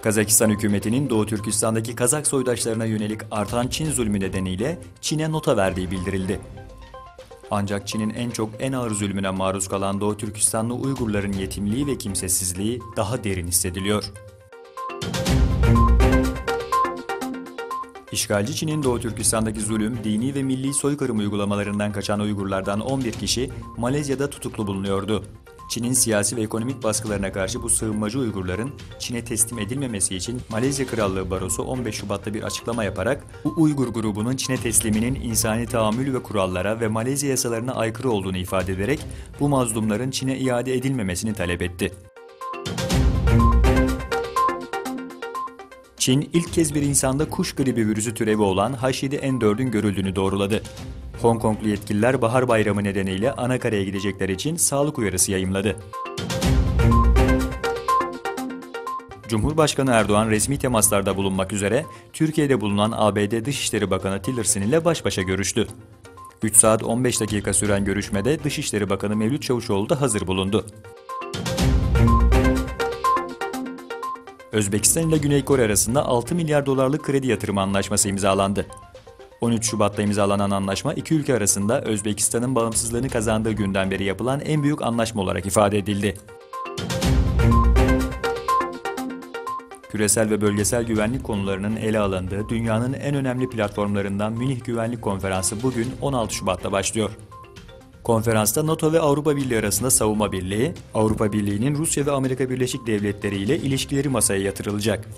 Kazakistan hükümetinin Doğu Türkistan'daki Kazak soydaşlarına yönelik artan Çin zulmü nedeniyle Çin'e nota verdiği bildirildi. Ancak Çin'in en ağır zulmüne maruz kalan Doğu Türkistanlı Uygurların yetimliği ve kimsesizliği daha derin hissediliyor. İşgalci Çin'in Doğu Türkistan'daki zulüm, dini ve milli soykırım uygulamalarından kaçan Uygurlardan 11 kişi Malezya'da tutuklu bulunuyordu. Çin'in siyasi ve ekonomik baskılarına karşı bu sığınmacı Uygurların Çin'e teslim edilmemesi için Malezya Krallığı Barosu 15 Şubat'ta bir açıklama yaparak bu Uygur grubunun Çin'e tesliminin insani tahammül ve kurallara ve Malezya yasalarına aykırı olduğunu ifade ederek bu mazlumların Çin'e iade edilmemesini talep etti. Çin ilk kez bir insanda kuş gribi virüsü türevi olan H7N4'ün görüldüğünü doğruladı. Hong Konglu yetkililer Bahar Bayramı nedeniyle Anakara'ya gidecekler için sağlık uyarısı yayımladı. Cumhurbaşkanı Erdoğan resmi temaslarda bulunmak üzere Türkiye'de bulunan ABD Dışişleri Bakanı Tillerson ile baş başa görüştü. 3 saat 15 dakika süren görüşmede Dışişleri Bakanı Mevlüt Çavuşoğlu da hazır bulundu. Özbekistan ile Güney Kore arasında 6 milyar dolarlık kredi yatırımı anlaşması imzalandı. 13 Şubat'ta imzalanan anlaşma iki ülke arasında Özbekistan'ın bağımsızlığını kazandığı günden beri yapılan en büyük anlaşma olarak ifade edildi. Küresel ve bölgesel güvenlik konularının ele alındığı dünyanın en önemli platformlarından Münih Güvenlik Konferansı bugün 16 Şubat'ta başlıyor. Konferansta NATO ve Avrupa Birliği arasında savunma birliği, Avrupa Birliği'nin Rusya ve Amerika Birleşik Devletleri ile ilişkileri masaya yatırılacak.